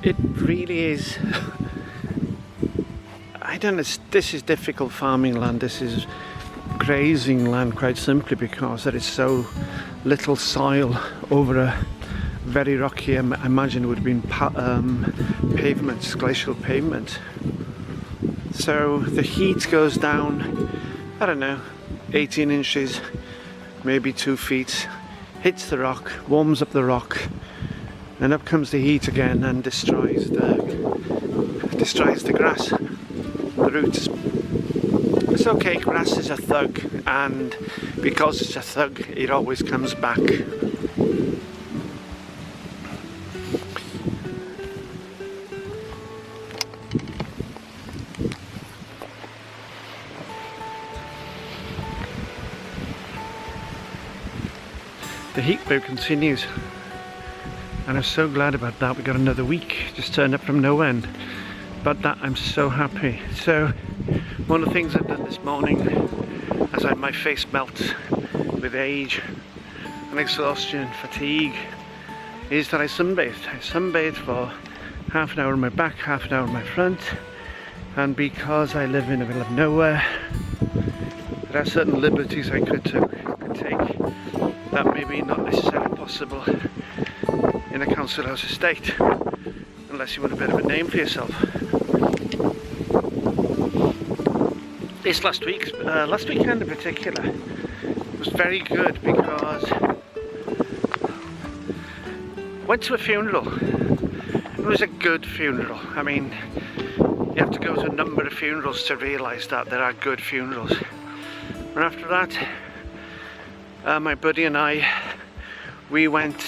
It really is. I don't know, this is difficult farming land, this is grazing land quite simply because there is so little soil over a very rocky, I imagine it would have been pavements, glacial pavement. So the heat goes down, I don't know, 18 inches, maybe 2 feet, hits the rock, warms up the rock, and up comes the heat again and destroys the grass, the roots. It's okay, grass is a thug, and because it's a thug, it always comes back. The heat wave continues, and I'm so glad about that. We got another week, just turned up from nowhere, and about that I'm so happy. So one of the things I've done this morning, as my face melts with age and exhaustion and fatigue, is that I sunbathed. I sunbathed for half an hour on my back, half an hour on my front, and because I live in the middle of nowhere, there are certain liberties I could take that maybe not necessarily possible in a council house estate, unless you want a bit of a name for yourself. This last weekend in particular was very good because I went to a funeral. It was a good funeral. I mean, you have to go to a number of funerals to realise that there are good funerals. And after that, my buddy and I, we went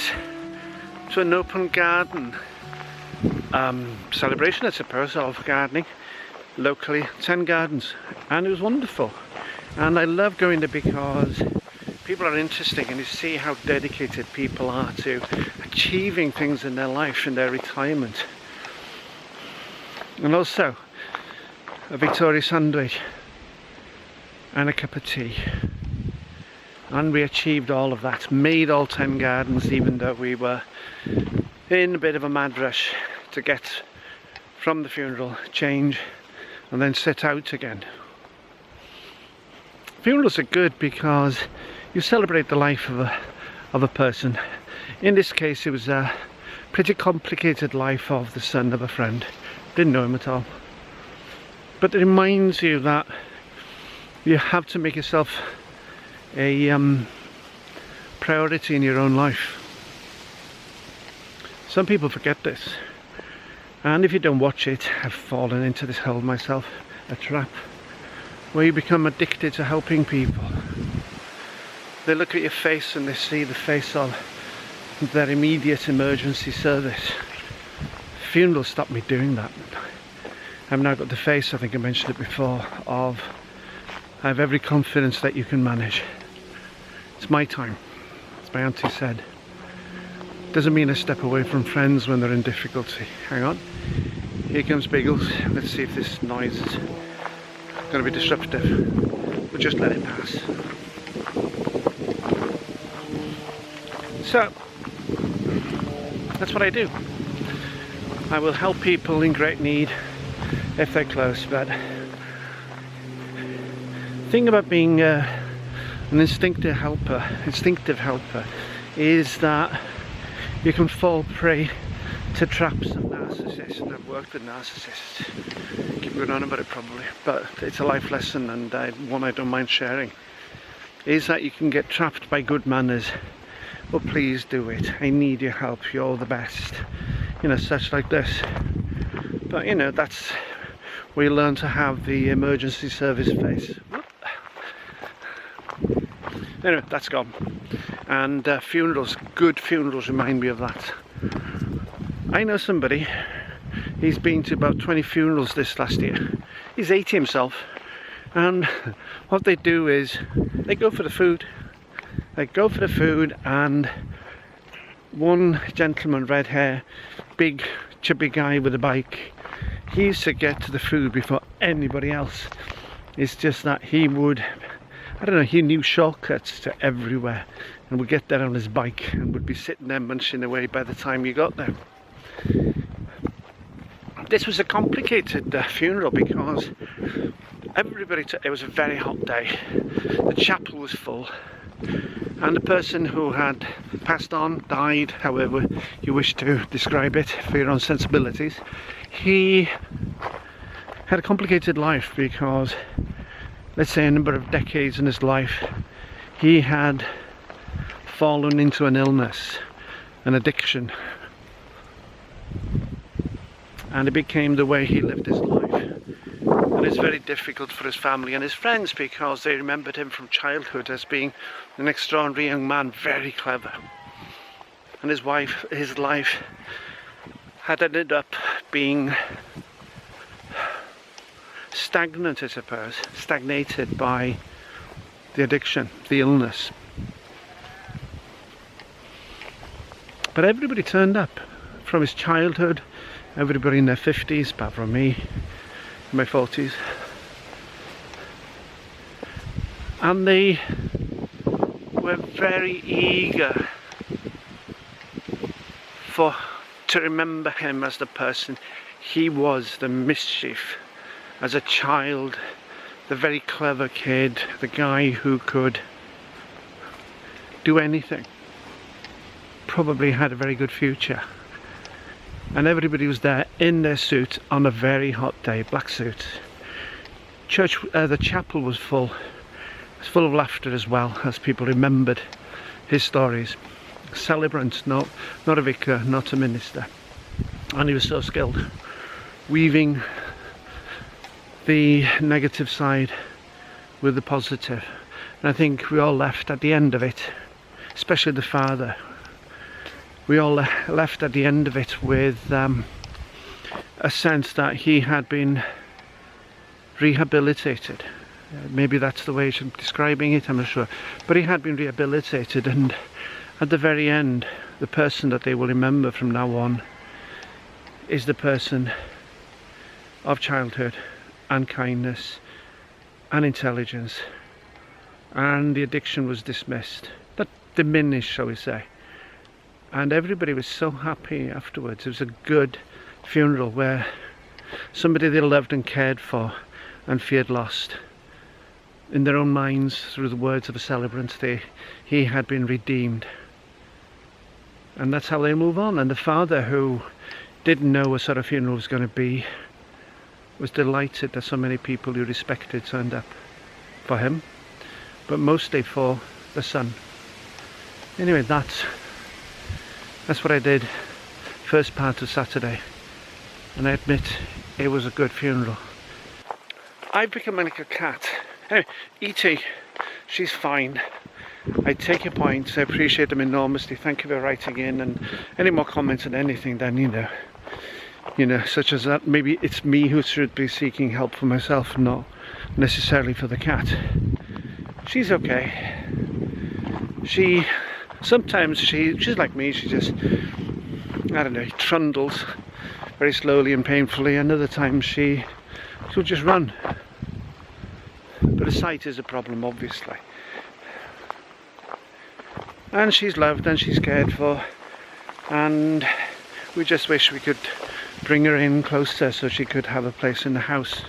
to an open garden celebration, I suppose, of gardening locally, 10 gardens, and it was wonderful. And I love going there because people are interesting, and you see how dedicated people are to achieving things in their life, in their retirement. And also a Victoria sandwich and a cup of tea. And we achieved all of that, made all 10 gardens, even though we were in a bit of a mad rush to get from the funeral, change, and then set out again. Funerals are good because you celebrate the life of a person. In this case, it was a pretty complicated life of the son of a friend. Didn't know him at all. But it reminds you that you have to make yourself a priority in your own life. Some people forget this, and if you don't watch it, I've fallen into this hole myself, a trap where you become addicted to helping people. They look at your face and they see the face of their immediate emergency service. Funerals stopped me doing that. I've now got the face, I think I mentioned it before, of I have every confidence that you can manage. It's my time, as my auntie said. Doesn't mean I step away from friends when they're in difficulty. Hang on, here comes Biggles. Let's see if this noise is going to be disruptive. We'll just let it pass. So, that's what I do. I will help people in great need if they're close, but the thing about being an instinctive helper is that you can fall prey to traps of narcissists, and I've worked with narcissists. Keep going on about it probably, but it's a life lesson, and one I don't mind sharing, is that you can get trapped by good manners. Well, please do it. I need your help. You're the best. You know, such like this. But you know, that's where you learn to have the emergency service face. Anyway, that's gone. And funerals, good funerals remind me of that. I know somebody, he's been to about 20 funerals this last year. He's 80 himself, and what they do is they go for the food. They go for the food, and one gentleman, red hair, big chubby guy with a bike, he used to get to the food before anybody else. It's just that he would, I don't know, he knew shortcuts to everywhere, and would get there on his bike and would be sitting there munching away by the time you got there. This was a complicated funeral because it was a very hot day. The chapel was full, and the person who had passed on, died, however you wish to describe it for your own sensibilities, he had a complicated life because, let's say, a number of decades in his life, he had fallen into an illness, an addiction, and it became the way he lived his life. And it's very difficult for his family and his friends because they remembered him from childhood as being an extraordinary young man, very clever. And his life had ended up being stagnant, I suppose, stagnated by the addiction, the illness. But everybody turned up from his childhood, everybody in their 50s, apart from me, in my 40s. And they were very eager to remember him as the person he was, the mischief. As a child, the very clever kid, the guy who could do anything, probably had a very good future. And everybody was there in their suits on a very hot day, black suits. The chapel was full. It was full of laughter as well, as people remembered his stories. Celebrants, not a vicar, not a minister. And he was so skilled, weaving the negative side with the positive. And I think we all left at the end of it, especially the father, we all left at the end of it with a sense that he had been rehabilitated. Maybe that's the way I'm describing it, I'm not sure. But he had been rehabilitated, and at the very end, the person that they will remember from now on is the person of childhood and kindness and intelligence, and the addiction was dismissed, not diminished, shall we say. And everybody was so happy afterwards. It was a good funeral where somebody they loved and cared for and feared lost, in their own minds, through the words of a celebrant, he had been redeemed. And that's how they move on. And the father, who didn't know what sort of funeral it was going to be, was delighted that so many people he respected turned up for him, but mostly for the son. Anyway, that's what I did first part of Saturday, and I admit it was a good funeral. I've become like a cat. Anyway, E.T., she's fine. I take your points, I appreciate them enormously. Thank you for writing in, and any more comments on anything, then you know, such as that, maybe it's me who should be seeking help for myself, not necessarily for the cat. She's okay. Sometimes she's like me, she just, I don't know, trundles very slowly and painfully, and other times she'll just run. But the sight is a problem, obviously. And she's loved and she's cared for, and we just wish we could bring her in closer so she could have a place in the house.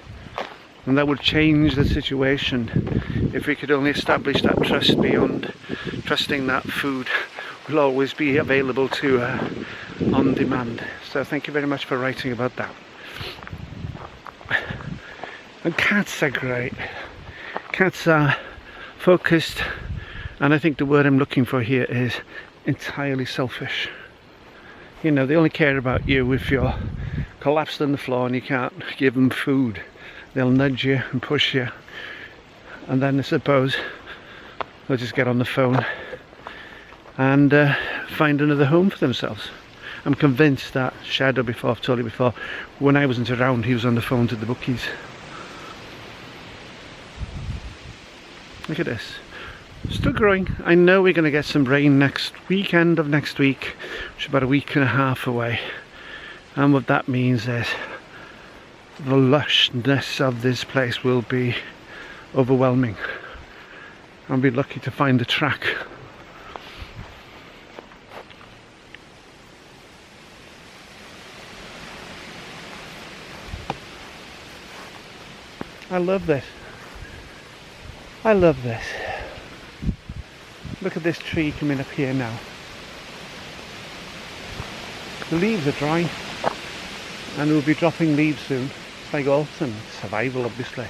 And that would change the situation if we could only establish that trust beyond trusting that food will always be available to her on demand. So thank you very much for writing about that. And cats are great. Cats are focused, and I think the word I'm looking for here is entirely selfish. You know, they only care about you if you're collapsed on the floor and you can't give them food. They'll nudge you and push you, and then I suppose they'll just get on the phone and find another home for themselves. I'm convinced that Shadow, before, I've told you before, when I wasn't around, he was on the phone to the bookies. Look at this. Still growing. I know we're going to get some rain next weekend of next week, which is about a week and a half away. And what that means is the lushness of this place will be overwhelming. I'll be lucky to find the track. I love this. I love this. Look at this tree coming up here now. The leaves are dry and we'll be dropping leaves soon. It's like autumn, survival obviously.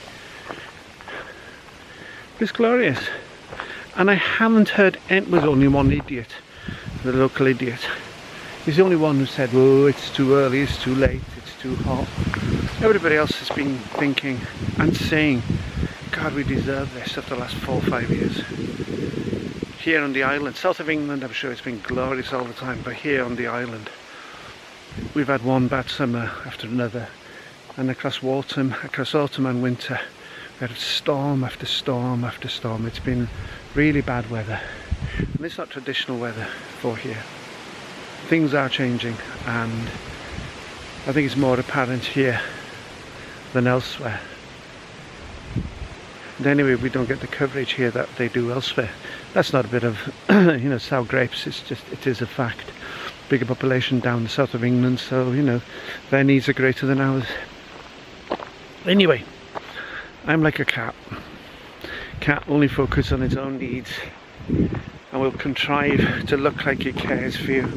It's glorious. And I haven't heard, it was only one idiot, the local idiot. He's the only one who said, oh, it's too early, it's too late, it's too hot. Everybody else has been thinking and saying, God, we deserve this after the last 4 or 5 years. Here on the island, south of England, I'm sure it's been glorious all the time, but here on the island, we've had one bad summer after another. And across autumn and winter, we had storm after storm after storm. It's been really bad weather. And it's not traditional weather for here. Things are changing, and I think it's more apparent here than elsewhere. And anyway, we don't get the coverage here that they do elsewhere. That's not a bit of, sour grapes. It is a fact. Bigger population down the south of England, so their needs are greater than ours. Anyway, I'm like a cat. Cat only focuses on its own needs and will contrive to look like it cares for you,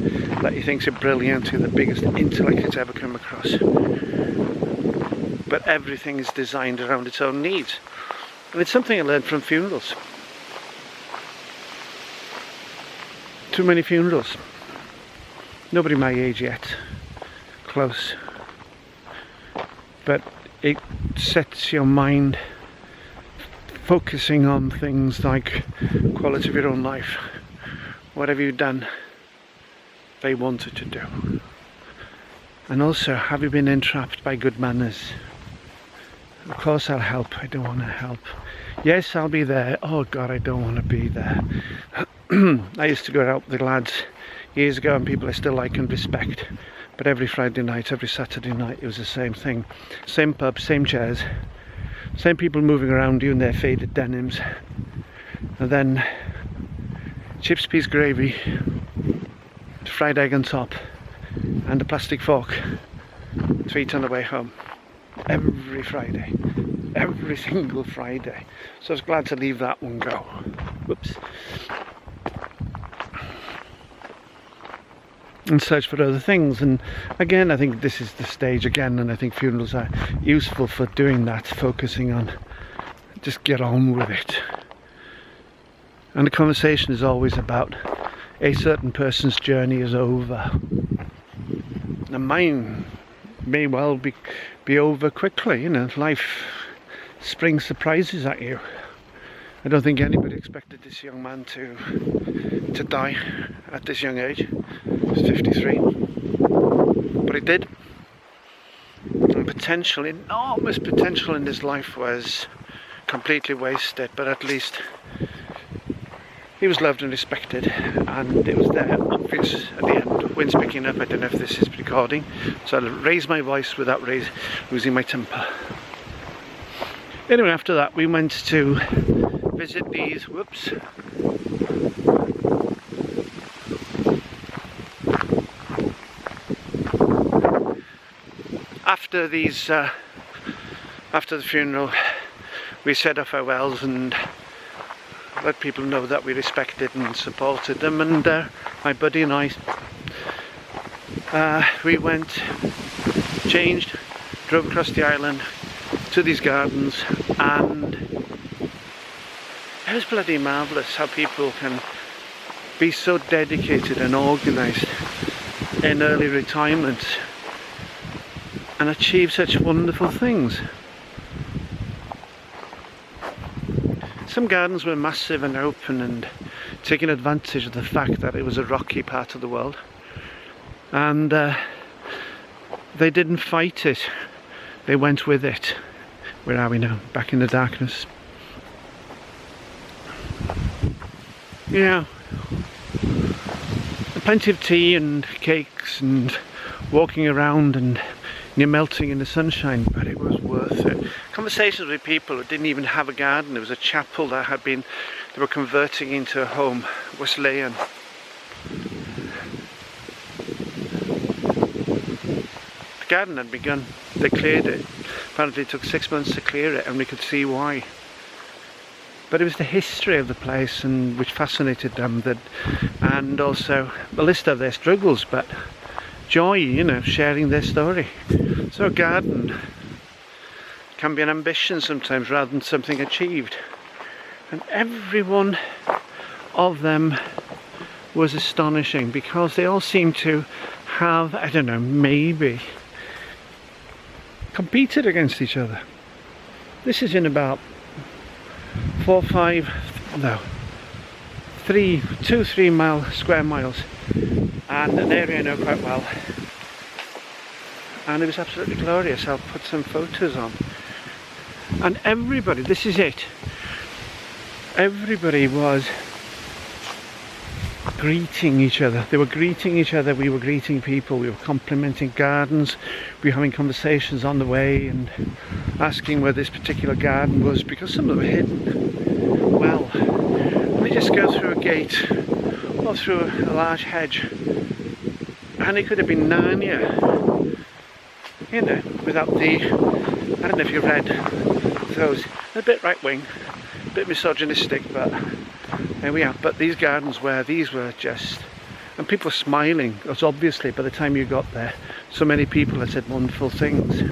that he thinks you're brilliant, you're the biggest intellect it's ever come across. But everything is designed around its own needs. And it's something I learned from funerals. Too many funerals. Nobody my age yet. Close. But it sets your mind focusing on things like quality of your own life. Whatever you've done, they wanted to do. And also, have you been entrapped by good manners? Of course I'll help. I don't want to help. Yes, I'll be there. Oh God, I don't want to be there. I used to go out with the lads years ago, and people I still like and respect. But every Friday night, every Saturday night, it was the same thing. Same pub, same chairs, same people moving around you in their faded denims. And then chips, peas, gravy, fried egg on top, and a plastic fork to eat on the way home. Every Friday. Every single Friday. So I was glad to leave that one go. Whoops. And search for other things. And again, I think this is the stage again, and I think funerals are useful for doing that, focusing on just get on with it. And the conversation is always about a certain person's journey is over, and mine may well be over quickly. Life springs surprises at you. I don't think anybody expected this young man to die at this young age. He's 53, but he did. And potential, enormous potential in his life was completely wasted, but at least he was loved and respected, and it was there, obvious at the end. Wind's picking up, I don't know if this is recording, so I'll raise my voice without losing my temper. Anyway, after that we went to visit these, after the funeral, we said our farewells and let people know that we respected and supported them, and my buddy and I, we went, changed, drove across the island to these gardens, and it was bloody marvellous how people can be so dedicated and organised in early retirement and achieve such wonderful things. Some gardens were massive and open and taking advantage of the fact that it was a rocky part of the world, and they didn't fight it, they went with it. Where are we now? Back in the darkness. Yeah, plenty of tea and cakes and walking around, and you're melting in the sunshine, but it was worth it. Conversations with people who didn't even have a garden. There was a chapel that they were converting into a home, Wesleyan. The garden had begun. They cleared it. Apparently it took 6 months to clear it, and we could see why. But it was the history of the place and which fascinated them, and also the list of their struggles, but joy, you know, sharing their story. So a garden can be an ambition sometimes rather than something achieved. And every one of them was astonishing because they all seemed to have, I don't know, maybe competed against each other. This is in about 3 square miles, and an area I know quite well, and it was absolutely glorious. I'll put some photos on, and everybody, this is it, everybody was greeting each other. They were greeting each other, we were greeting people, we were complimenting gardens, we were having conversations on the way and asking where this particular garden was, because some of them were hidden well. And they just go through a gate or through a large hedge, and it could have been Narnia, you know, without the, I don't know if you've read those, a bit right wing, a bit misogynistic, but there we are. But these gardens these were just, and people were smiling, because obviously by the time you got there, so many people had said wonderful things.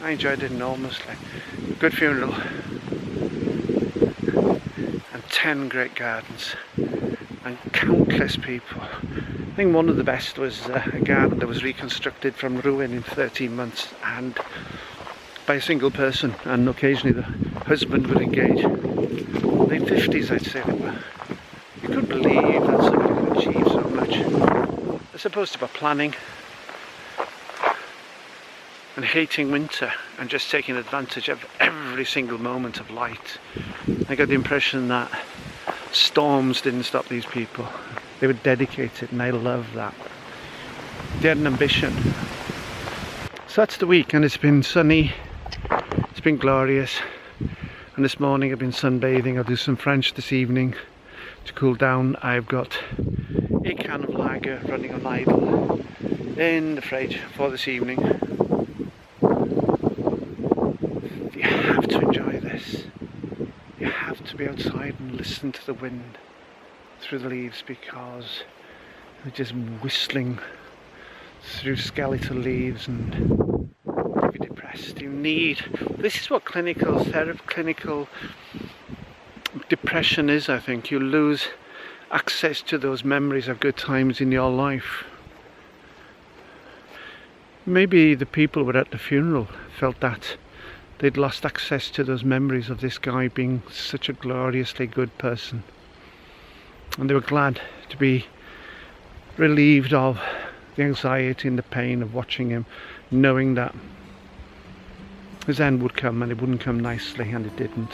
I enjoyed it enormously. Good funeral, and 10 great gardens, and countless people. I think one of the best was a garden that was reconstructed from ruin in 13 months, and by a single person, and occasionally the husband would engage. Late 50s, I'd say they were. You couldn't believe that somebody could achieve so much. They're supposed to be planning and hating winter and just taking advantage of every single moment of light. I got the impression that storms didn't stop these people. They were dedicated, and I love that. They had an ambition. So that's the week, and it's been sunny, it's been glorious. And this morning I've been sunbathing. I'll do some French this evening to cool down. I've got a can of lager running on idle in the fridge for this evening. You have to enjoy this. You have to be outside and listen to the wind through the leaves, because they're just whistling through skeletal leaves, and if you're depressed, you need, this is what clinical depression is, I think. You lose access to those memories of good times in your life. Maybe the people who were at the funeral felt that they'd lost access to those memories of this guy being such a gloriously good person, and they were glad to be relieved of the anxiety and the pain of watching him, knowing that his end would come, and it wouldn't come nicely, and it didn't.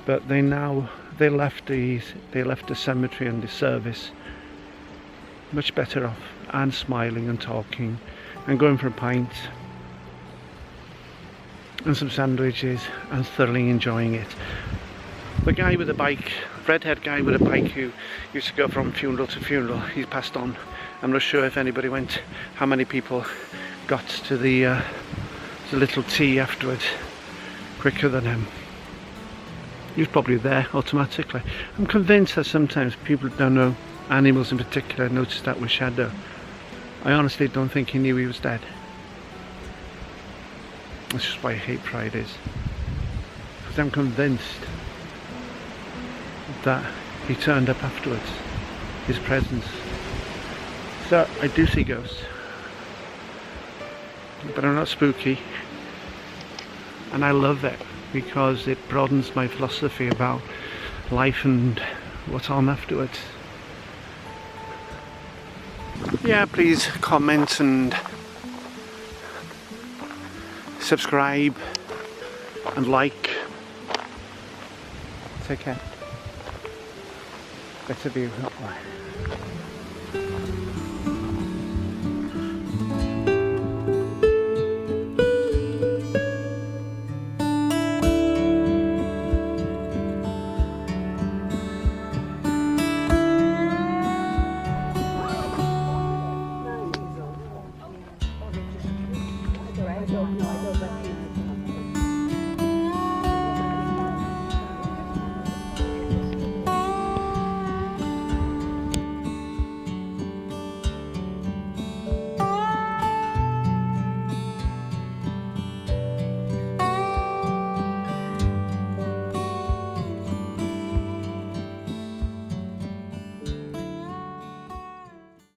But they left the cemetery and the service much better off, and smiling and talking and going for a pint and some sandwiches and thoroughly enjoying it. The guy with the bike, redhead guy with a bike, who used to go from funeral to funeral, he's passed on. I'm not sure if anybody went, how many people got to the little tea afterwards quicker than him. He was probably there automatically. I'm convinced that sometimes people who don't know, animals in particular, notice that with shadow. I honestly don't think he knew he was dead. That's just why I hate Fridays, because I'm convinced that he turned up afterwards, his presence. So I do see ghosts, but I'm not spooky, and I love it because it broadens my philosophy about life and what's on afterwards. Yeah, please comment and subscribe and like. Take care. Better view, not mine.